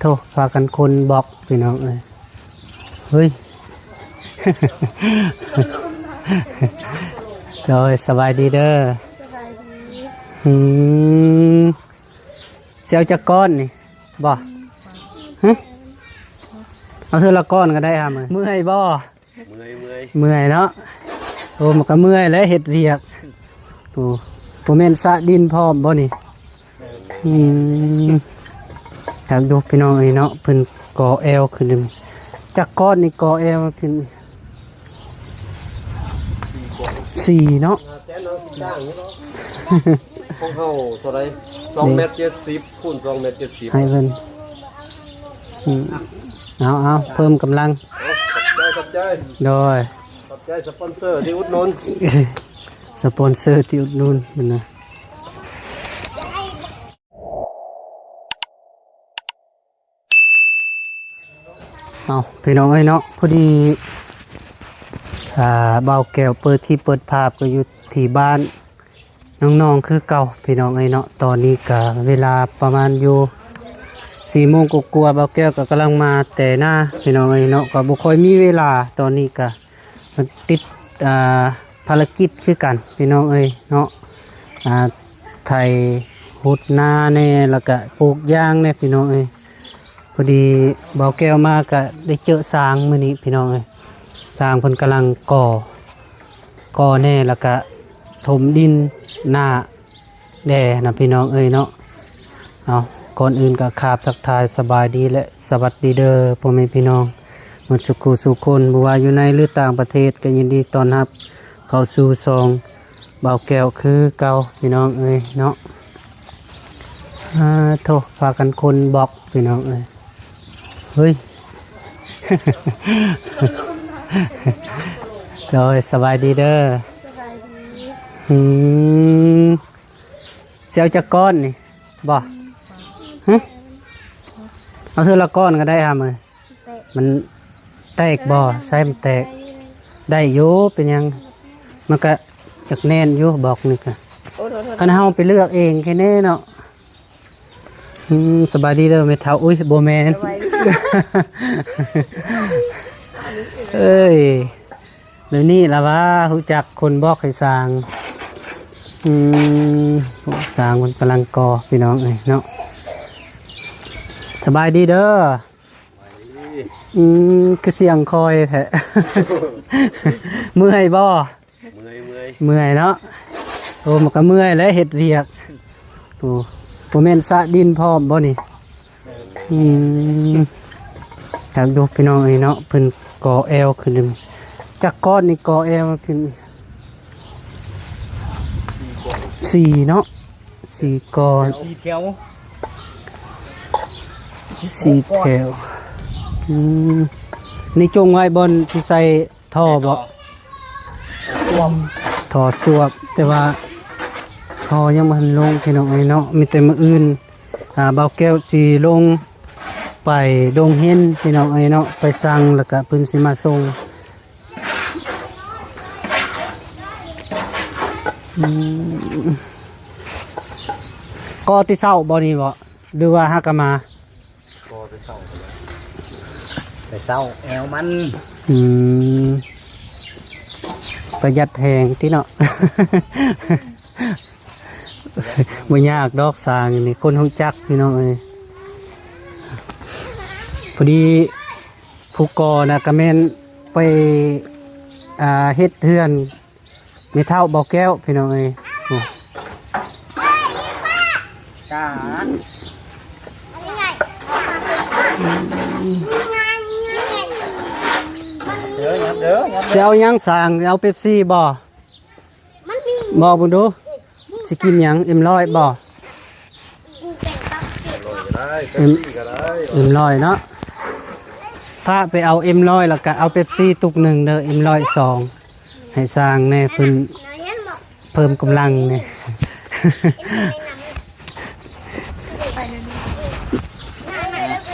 โทษพากันคนบอกพี่น้องเลยเฮ้ย โดยสบายดีเด้อสบายดี เสียวจะก้อนนี่บ่ฮะเอาเธอละก้อนก็ได้ครับเมื่อยบ่เมื่อยเนาะโอ้มันก็เมื่อยแล้วเฮ็ดเวียกโอ้บ่แม่นสะดินพร้อมบ่นี่อยากดูพี่น้องเอ้ยเนาะเพิ่นก่อแอวขึ้นนึงจักก้อนนี่ก่อแอวขึ้น4เนาะของเฮาเท่าไร2 เมตร 70คูณ2 เมตร 70ให้เพิ่นเอาเพิ่มกำลังขอบใจโดยขอบใจสปอนเซอร์ที่อุดหนุนสปอนเซอร์ที่อุดหนุนมันนะเอาพี่น้องเอ้ยเนาะพอดีเบาแก้วเปิดที่เปิดภาพก็อยู่ที่บ้านน้องๆคือเก่าพี่น้องเอ้ยเนาะตอนนี้ก็เวลาประมาณอยู่4 โมงกว่าๆเบาแก้วก็กำลังมาแต่หน้าพี่น้องเอ้ยเนาะก็บ่ค่อยมีเวลาตอนนี้ก็มันติดภารกิจคือกันพี่น้องเอ้ยเนาะไถหุดนาแน่แล้วก็ปลูกยางแน่พี่น้องเอ้ยพอดีเบาแก้วมาก็ได้เจอสร้างมื้อนี้พี่น้องเอ้ยสร้างเพิ่นกำลังก่อแน่แล้วก็ถมดินหน้าแด่นะพี่น้องเอ้ยเนาะเอาก่อนอื่นก็ขาบทักทายสบายดีและสวัสดีเด้อพ่อแม่พี่น้องหมดสุขสุขคนบ่ว่าอยู่ในหรือต่างประเทศก็ยินดีต้อนรับเข้าสู่ซองเบาแก้วคือเก่าพี่น้องเอ้ยเนาะโทษพากันคนบอกพี่น้องเอ้ยเฮ้ย โดยสบายดีเด้อสบายดีเสียวจะก้อนนี่บ่ฮะเอาเธอละก้อนก็ได้ครับมันแตกบ่ใส่มันแตกได้อยู่เป็นยังมันก็จักแน่นอยู่บอกนี่ก็คันเฮาไปเลือกเองแค่นี้เนาะสบายดีเด้อแม่เฒ่าอุ้ยบ่แม่น เอ้ยเดี๋ยวนี้ล่ะว่ารู้จักคนบอกให้สร้างสร้างมันกำลังก่อพี่น้องเอ้ยเนาะสบายดีเด้อคือเสียงคอยแท้ เมื่อยบ่เมื่อยเนาะโอ้มันก็เมื่อยแล้วเฮ็ดเวียกโอ้บ่แม่นสะดินพร้อมบ่นี่อยากดูพี่น้องเอ้ยเนาะเพิ่นก่อแอวขึ้นนึงจักก้อนนี่ก่อแอวขึ้น4เนาะ4ก้อน4 แถว4 แถวนี่จงไว้บนที่ใส่ท่อบ่ท่อสวบแต่ว่าท่อยังบ่ทันลงพี่น้องเอ้ยเนาะมีแต่มื้ออื่นเบาแก้วสิลงไปดงเห็นพี่น้องเอ้ยเนาะไปสั่งแล้วก็เพิ่นสิมาส่งก็ที่เช้าบ่นี่บ่หรือว่าฮักกะมาก็ไปเศร้าแอวมันประหยัดแหงที่เนาะ บ่ยากดอกสร้างนี่คนรู้จักพี่น้องเอ้ยพอดีผู้ก่อนะก็แม่นไปเฮ็ดเฮือนมีเท่าเบาแก้วพี่น้องเอ้ยจ้าเด้อสิเอาหยังสร้างเอาเป๊ปซี่บ่บ่บุญดูสิกินหยังM100บ่M100เนาะพาไปเอาM100แล้วก็เอาเป๊ปซี่ตุกหนึ่งเด้อM100 2ให้สร้างแน่เพิ่มกำลังนี่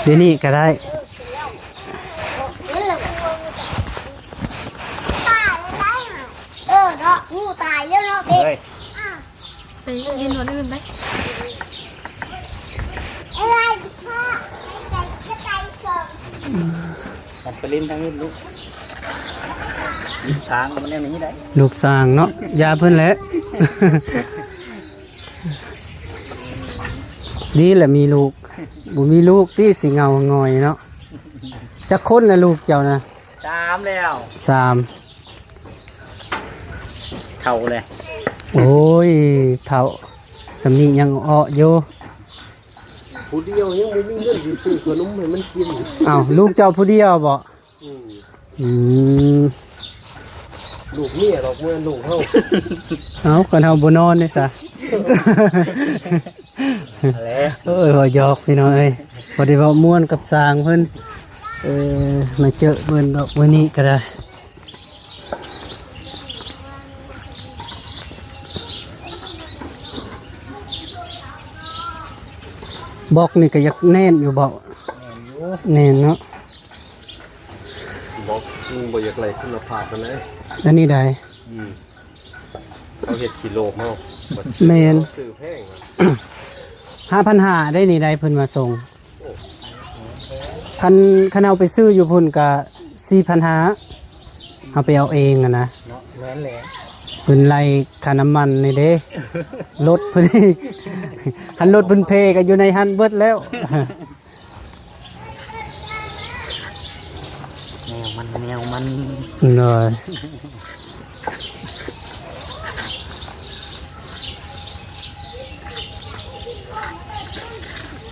เดี๋ยวนี้ก็ได้งูตายแล้วเนาะเด็กไปยืนวันอื่นไหมอะไรพ่อ มันไปเล่นทางนี้ลูกลูกช้างมันแน่นี้ได้ ลูกสร้างเนาะยาเพิ่นแหละ ดีแหละมีลูกบ่มีลูกที่สิเหงาหงอยเนาะจักคนน่ะลูกเจ้านะ 3แล้ว 3 เท่าเลย โอ้ยเฒ่าสำนี้ยังอ้ออยู่ ผู้เดียวยังไม่มีเงินสิซื้อขนมให้มันกิน อ้าวลูกเจ้าผู้เดียวบ่อืม ลูกเมียดอกเมื่อลูกเฮา เอากันเฮาบ่นอนนี่ซะ อะไร เอ้ยบ่หยอกพี่น้องเอ้ยพอได้เว้าม่วนกับสร้างเพิ่นมาเจอเพิ่นดอกมื้อนี้ก็ได้บอกนี่ก็อยากแน่นอยู่บ่แน่นเนาะ บอกบ่อยากไหลคุณภาพปานใด แล้วนี่ได้ เขาเฮ็ดกิโลเฮา แม่น ซื้อแพง 5,500ได้นี่ได้เพิ่นมาส่งคันเอาไปซื้ออยู่พุ่นก็4,500เอาไปเอาเองอะนะ เนาะแม่นแหละ เพิ่นไล่ค่าน้ำมันนี่เด้ รถเพิ่นอีก คันรถเพิ่นเพก็อยู่ในหันเบิดแล้ว แนวมัน เนาะ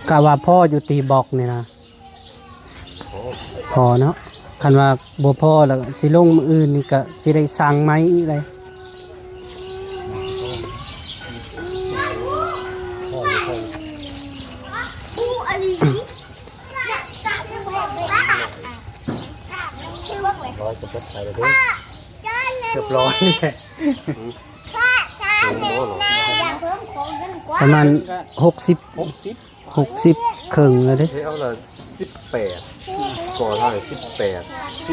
กะว่าพ่ออยู่ตีบอกนี่นะพอเนาะคันว่าบ่พอแล้วก็สิลงมื้ออื่นนี่ก็สิได้สั่งไม้อีกเลย ผู้อลีสาธุบอกเลยว่าชื่อว่าอะไร ร้อยจะเปิดใส่เลยเด้อ เรียบร้อยเลย ป้าชาเด็กนาอย่าเพิ่มของกันกว่า ประมาณ60 ครึ่งแล้วเด้ เฮ้ยเอาละ18ก่อนเท่าไหร่18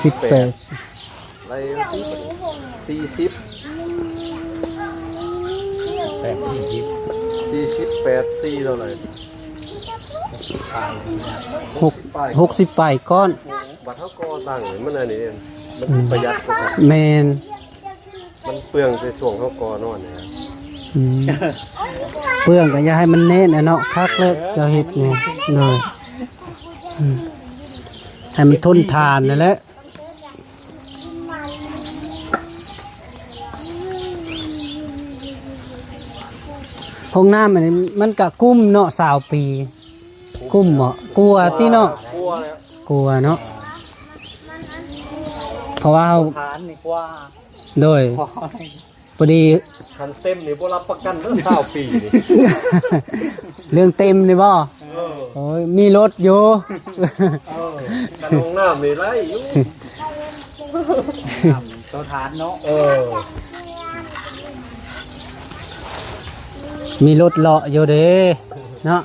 18 ไล่40 48 4เท่าไหร่ 60 ปลายก้อน บัดเฮาก็ตั้งมันอันนี้มันประหยัดกว่ากัน แมน มันเปลืองในส่วงเฮาก่อนอนเนี่ย อืมเปลืองก็อย่าให้มันแน่นนะเนาะคักเลิกจะเฮ็ดไงเลยอืมให้มันทนทานนั่นแหละห้องน้ำอันนี้มันก็กุ้มเนาะ20 ปีกุ้มเหมาะกลัวติเนาะ กลัวแล้ว กลัวเนาะเพราะว่าเรา ทานนี่กว่า โดย พอ พอดี คันเต็มนี่บ่รับประกันเด้อ20 ปีนี่ เรื่องเต็มเลยบ่ เออ โอ้ยมีรถอยู่ กันห้องน้ำนี่ไรอยู่ ตัวทานเนาะ มีรถเลาะอยู่เด้เนาะ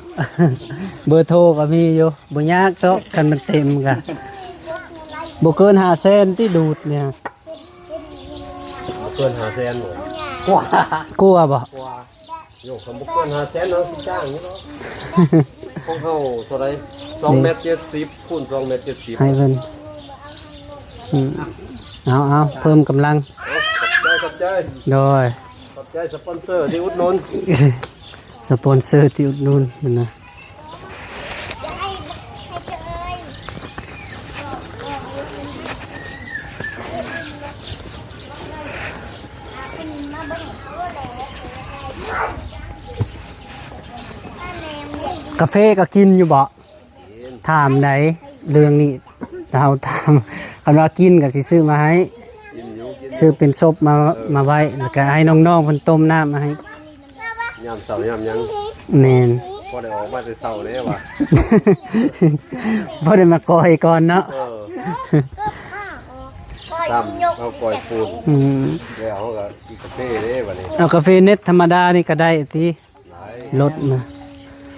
เบอร์โทรก็มีอยู่บ่ยากเนาะคันมันเต็มกะบ่เกิน500,000ที่ดูดเนี่ย เกิน500,000บ่ กว่าก ลัวบ่ กว่า โยกคำบ่เกิน500,000เนาะสิจ้างนี่เนาะของเฮาเท่าไหร่2เมตร70คูณ2เมตร70 ให้เพิ่นอืมเอาเพิ่มกำลัง ขอบใจ โดย ขอบใจสปอนเซอร์ที่อุดหนุน สปอนเซอร์ที่อุดหนุนนั่นนะ จะให้เจอเลยเป็นมาเบิ่งเขาเลย กาแฟก็กินอยู่บ่ถามไหนเรื่องนี้เราถามคันว่ากินก็สิซื้อมาให้ กินอยู่กิน ซื้อเป็นซบมาไว้แล้วก็ให้น้องๆเพิ่นต้มน้ำมาให้ ยามเช้ายามหยัง แม่น บ่ได้ออกมาแต่เช้าเด้ว่ะ บ่ได้มากอยก่อนเนาะ ตามเอาปล่อยปูน อืม แล้วเขาก็กินกาแฟเด้บัดนี้ เอากาแฟเน็ตธรรมดานี่ก็ได้ติ หลาย ลดมา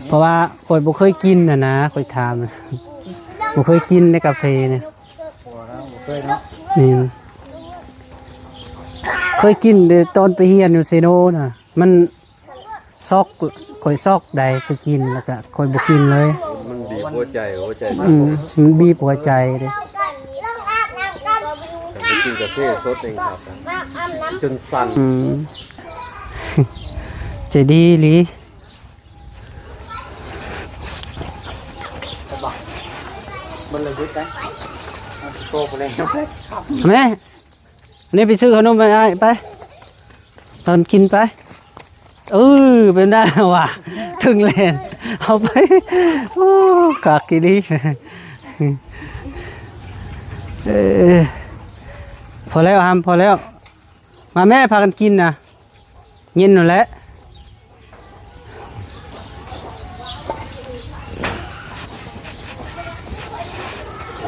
เพราะว่าข่อยบ่เคยกินน่ะนะข่อยถามน่ะบ่เคยกินในกาแฟเนี่ย พอแล้วเคยเนาะ นี่เคยกินแต่ตอนไปเรียนอยู่เซโนน่ะมันซอกข่อยซอกใดไปกินแล้วก็ข่อยบ่กินเลย มันบีบ หัวใจ มันบีบหัวใจเลย ต้องอาบน้ำกัน ไปกินกาแฟสดเองครับ มาอาบน้ำ จนสั่น ใจดีหลี มันเลยยึดได้โตไปเลยครับ แม่อันนี้ไปซื้อขนมไปได้ไปตอนกินไปเป็นได้ว่ะถึงเลนเอาไปโอ้กากกี่ดีพอแล้วพอแล้วมาแม่พากันกินนะเย็นหน่อยแหละ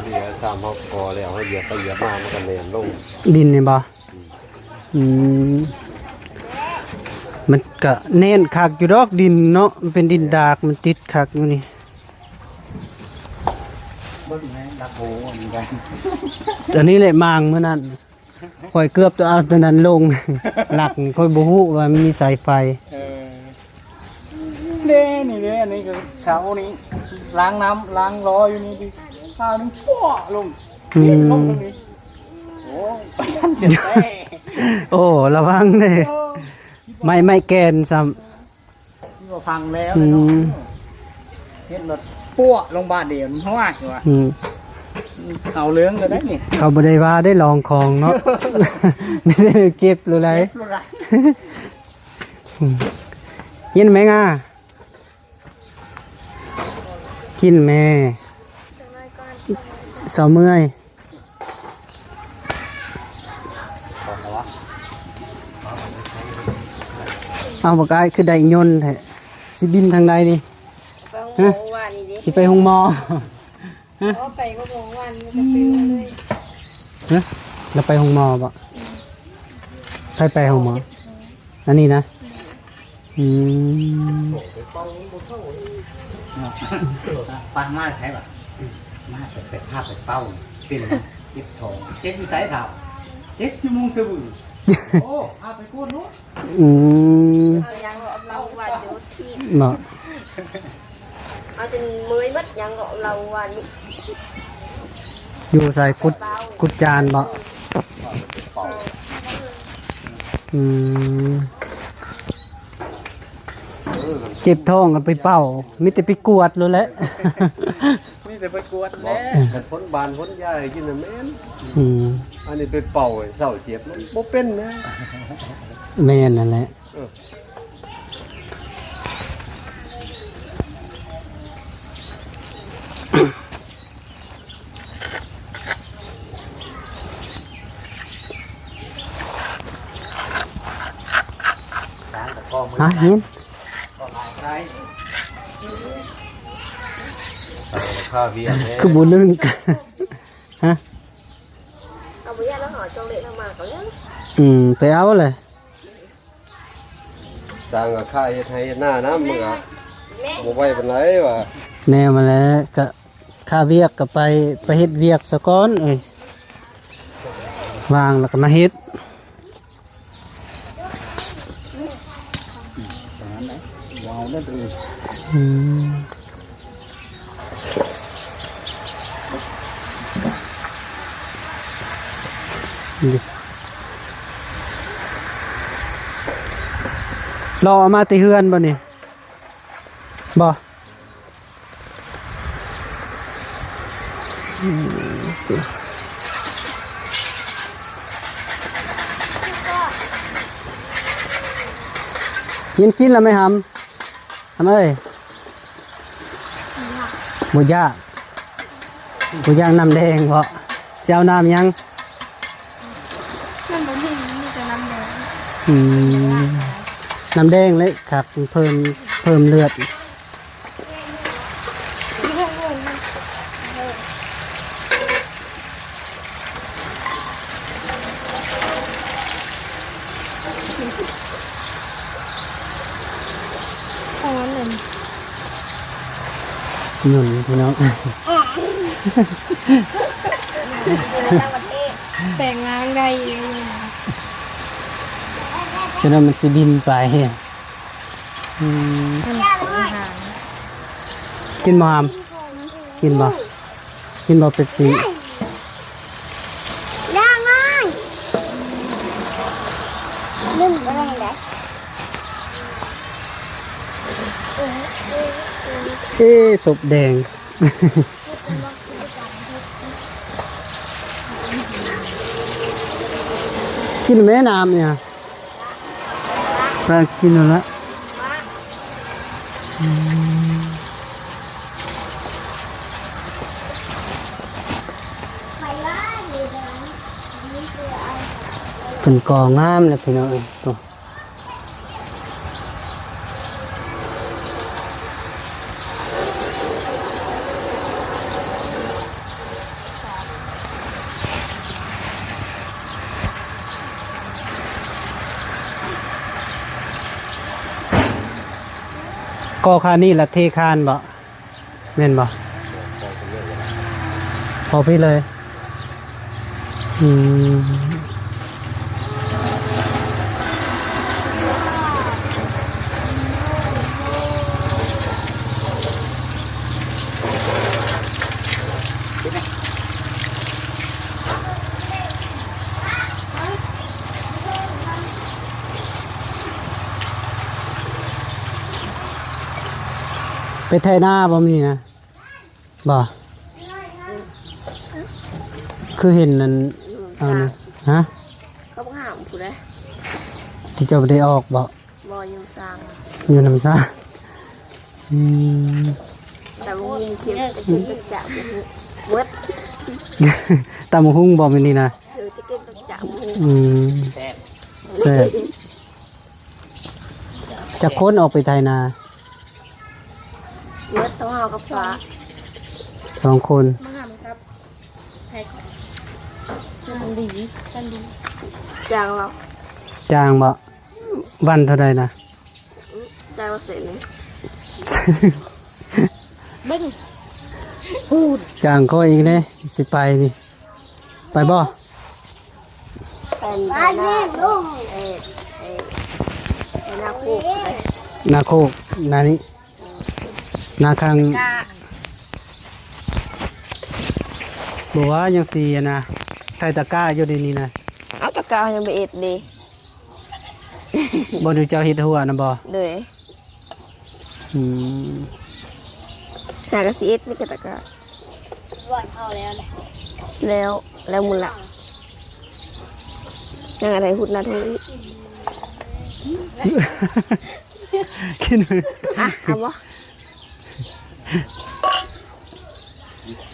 นี่ตามเขาคอแล้วให้เหยียบไปเหยียบมามันก็แหลมลง ดินเนี่ยบ่มันก็เน้นคักอยู่ดอกดินเนาะมันเป็นดินดากมันติดคักอยู่นี่ เบิ้งแม่รักโหเหมือนกัน อันนี้แหละมางเมื่อนั้นค่อยเกือบตัวเอาตัวนั้นลง หลักค่อยบ่ฮู้ว่ามันมีสายไฟ นี่อันนี้คือเช้านี้ล้างน้ำล้างล้ออยู่นี่ดิข้าวนี่ปั้วลงนี่ลงตรงนี้โอ้ประชันเจ็บแท้ โอ้ระวังเด้ไม่แกนซ้ นี่ก็พังแล้วเลยเนาะเฮ็ดรถปั้วลงบาดเดียวเพราะว่าอยู่ว่า ำ เอาเลื้องก็ได้นี่ เขาบ่ได้ว่าได้ลองของเนาะ ไม่ได้เจ็บหรือไร รู้ไร ยินไหมง่ากินแม่เสาเมื่อยเอาปากกายคือได้ยนต์แท้สิบินทางใดนี่ฮะสิไปห้องหมอ ไปก็มองวันมันจะฟิวเลย ฮะเราไปห้องหมอบ่ไปห้องหมออันนี้นะปันมาใช่ป่ะมาแต่ภาพแต่เป้าเป็นเจ็บท้องเจ็บอยู่สายเท้าเจ็บอยู่มุงสบู่โอ้เอาไปกู้นู้น เอายังเราวันอยู่ที่ เนาะ เอาจนมือมัดยังเราวัน อยู่ใส่กุดจานบ่เจ็บท้องกันไปเป่ามิแต่ไปกวดเลยแหละ นี่จะไปกวด บอ แล้ กพ้นบานพ้นยายกินน่ะแม่น อืม อันนี้ไปเป่าให้เศร้าเจ็บมันบ่เป็นนะ แม่นนั่นแหละ ร้านตะกอมือ ฮะยิน ก็ลายใช้ ค่าเวียนแน่ คือบ่ลึงกัน ฮะ เอาไปย่าแล้วห่อจงเละทำมาเขาเนี่ย ไปเอาเลย สร้างกับค่าเฮ็ดให้เฮ็ดหน้านะมึงอ่ะบ่ไหวปานไหนวะ แนวมาแล้วก็ค่าเวียกก็ไปเฮ็ดเวียกซะก่อนวางแล้วก็มาเฮ็ด ตรงนั้นไหนว้าวนั่นเอง อืมรอเอามาติเฮือนบ่นี่บ่ยินกินแล้วไหมหำเอ้ยบ่ยากบ่ยากน้ำแดงเพราะสิเอาน้ำยัง มันมันมีแต่น้ำแดง น้ำแดงเลยครับเพิ่มเลือด ของนั้นเลย หนุนพี่น้อง แปลงล้างได้เอง ฉะนั้นมันสิบินไปกินหมาม เ กินบ่เป็ปซี่ ย่างง่ายนึ่งอะไรได้ ศพแดง กินแม่น้ำเนี่ยปลากินแล้วละ ไปล่าดีเลยนี่คือเอา เป็นกองงามเลยพี่น้องเอ้ยตัวกอคานี่ละเทคานบ่แม่นบ่พอพี่เลยอืมไปไทยหน้าบ่มีนะบ่คือเห็นนั่นเอานะฮะ เขาบอกห้ามผู้ใด ที่เจ้าบ่ได้ออกบ่ บอยู่สร้าง อยู่น้ำซ่าอืม แต่มึงคิดจะกินกระจับเวิร์ด ตำบักหุ่งบ่มื้อนี้นะ คือจะกินกระจับมึง อืม แซ่บ แซ่บจะค้นออกไปไทยนา เวิร์ดต้องเอากับฟ้า 2 คน มาห้ามครับใครกันดีจางเรา จ้างบ่วันเท่าใดนะ จางเราเสร็จเลย จ้างก็อีกเด้สิไปนี่ไปบ่ เป็นหน้าลูกหน้าคู่ นาโคกนานี้นาคัง กา บอกว่ายังสีอะนะไทยตะกร้าอยู่ในนี้นะ เอาตะกายังไม่เอ็ดดี บ่ดูเจ้าเฮ็ดหัวนะบ่ เลย อืม หน้ากระสีเอ็ดนี่กระตะกาแล้วมุนละยังอะไรหุดนาทุลี กินมือ อ่ะเอาบ่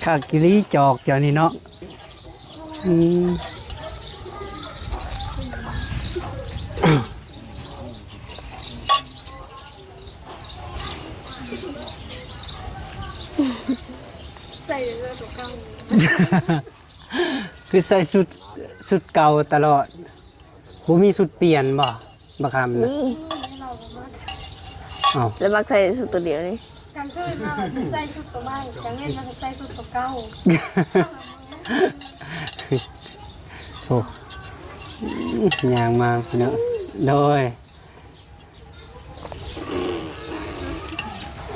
ข้ากิริจอกเจ้านี่เนาะอืม ใส่เรื่องตัวเก่า คือใส่สุดเก่าตลอดบ่มีสุดเปลี่ยนบ่บักคำนะ นี่ อ้าว แล้วมักใส่สุดตัวเดียวนี่ กลางคืนมาใส่ชุดตัวใหม่กลางเล่นมาใส่ชุดตัวเก่า โอ้ยางมาพี่เนาะโดย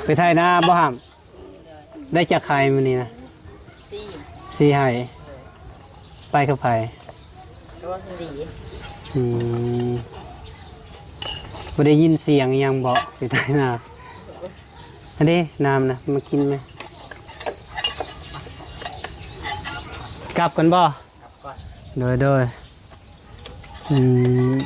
ไปไทยนาบ่ห้ามได้จากใครมื้อนี้นะสี่ให้ไปกับไผ ตัวสี อืมบ่ได้ยินเสียงอิหยังบ่ไปไทยนาอันนี้น้ำนะมากินไหมกลับกันบ่โดยอืม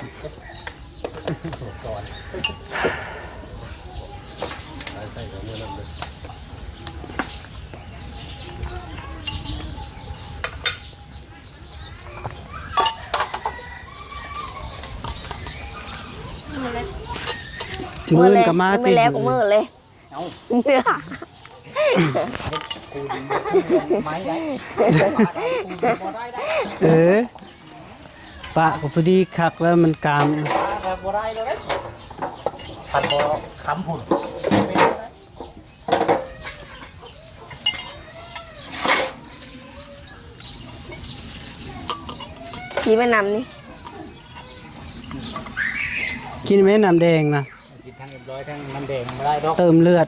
มือนกับมา ไม่แล้วก็มือเลย เอา เนื้อ คูณไม้ได้พอได้ได้ เออปะก็พอดีคักแล้วมันกาม พอได้เลยพันพอคำหุ่น ขี่แม่น้ำนี่ กินไหมน้ำแดงนะ กินทั้งเรียบร้อยทั้งน้ำแดงไม่ได้ดอก เติมเลือด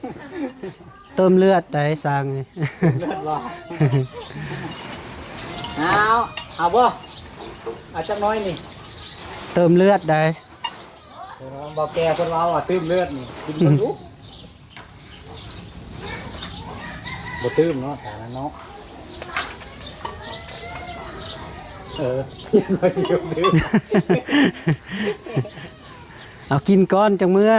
เติมเลือดได้สร้างนี่ เลือดรอเอาบ่เอาจักน้อยนี่ เติมเลือดได้ บอกแกคนเราอ่ะตื้มเลือดนี่กินมันรู้บ่ตื้มเนาะแต่ละเนาะยังไม่ยอมตื้ม เอากินก้อนจังมื้อ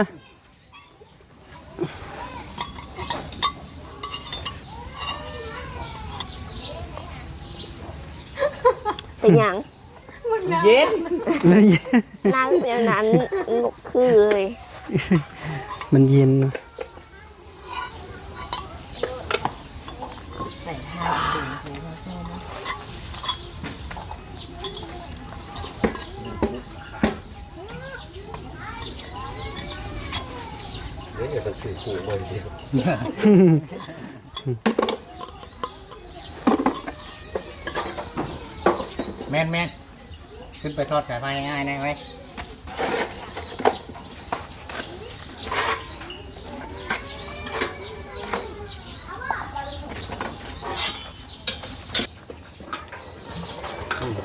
เป็นหยัง เย็น นั่งแบบนั้นบ่คือเลย มันเย็น นี่อย่าเป็นสื่อผูกไว้เดียว แม่นขึ้นไปทอดสายไฟง่ายๆนะไว้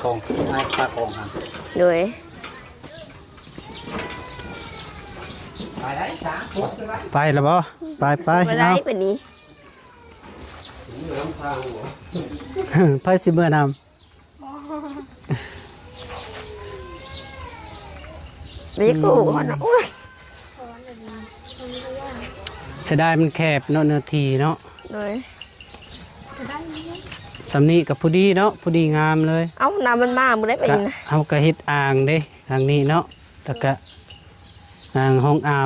กองไอ้ปลากองครับ โดย ไปได้สามปุ๊บเลยไหม ไปแล้วบ่ไป บ่ได้ เอา ปานนี้ น้ำทางหัว ไปสิเมื่อน เด็กกูมันโอ้ย ำจะได้มันแคบเนาะเนื้อทีเนาะ โดย สำนีกับผู้ดีเนาะผู้ดีงามเลย เอ้าน้ำมันมาบ่ได้ปาน กะ นี้นะ เอากระเฮ็ดอ่างเด้ทางนี้เนาะแล้วก็อ่างห้องอา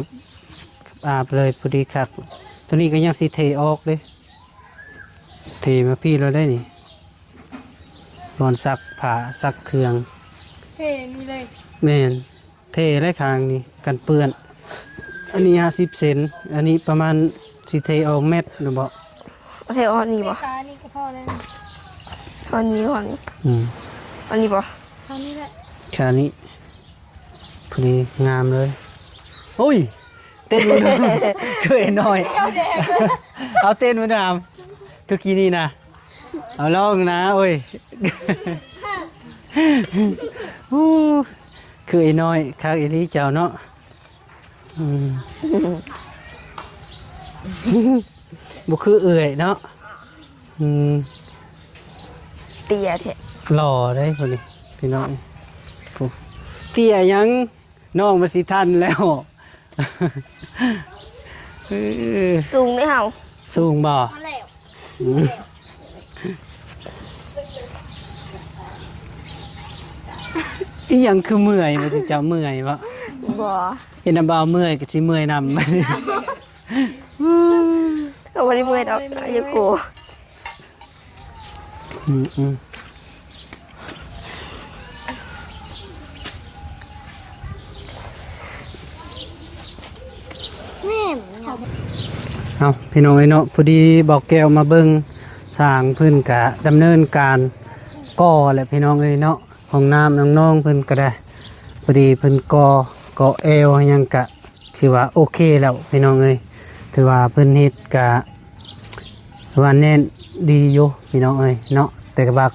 บเลยผู้ดีคักตัวนี้ก็ยังสิเทออกเด้เทมาพี่เราได้นี่บอนซักผ้าซักเครื่อง เฮ้นี่เลย แม่นเทได้คางนี่กันเปื้อน อันนี้50 เซนอันนี้ประมาณสิเทออกเม็ดหรือบ่ เอาเทออนนี่บ่ ตานี่ก็พอแล้ว ออนนี้ออนนี้ อืม อันนี้บ่ เท่านี้แหละ แค่นี้พอดีงามเลยโอ้ยเต้นมาดู เคยหน่อย เอาเต้นมาดูคือกี้นี่นะเอาลองนะโอ้ย อู้คือไอ้น้อยข้างไอ้นี้เจ้าเนาะอืม บุคือเอื่อยเนาะอืม เตี้ยแท้ หล่อได้คนนี้พี่น้องผู้เตี้ยยังน้องมาสิทันแล้ว เออ สูงเด้อเฮา สูงบ่ พอแล้ว อืมอีหยังคือเมื่อยมันจะเมื่อยบ่ บ่ เห็นน้ำบ่าวเมื่อยก็สิเมื่อยนำ ก็บ่ได้เมื่อยดอกอายุกู อืมเอาพี่น้องไอ้เนาะพอดีบอกแก้วมาเบิ่งสร้างเพิ่นกะดำเนินการก่อแหละพี่น้องเอ้ยเนาะห้องน้ำน้องๆเพิ่นก็ได้พอดีเพิ่นก่อเอวหยังกะถือว่าโอเคแล้วพี่น้องเอ้ยถือว่าเพิ่นเฮ็ดกะว่าแน่นดีอยู่พี่น้องเอ้ยเนาะแต่ก็ว่า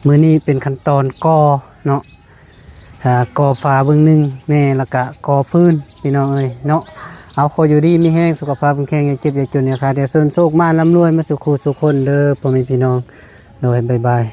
มื้อนี้เป็นขั้นตอนก่อเนาะก่อฝาเบิ่งหนึงแม่แล้วก็ก่อฟืนพี่น้องเอ้ยเนาะเอาขออยู่ดีมีแห้งสุขภาพแข็งอย่าเจ็บอย่าจนอย่าขาดอย่าเสื่อมโศกมาร่ำรวยมาสุขสุขคนเด้อพ่อแม่พี่น้องโดยบ๊ายบาย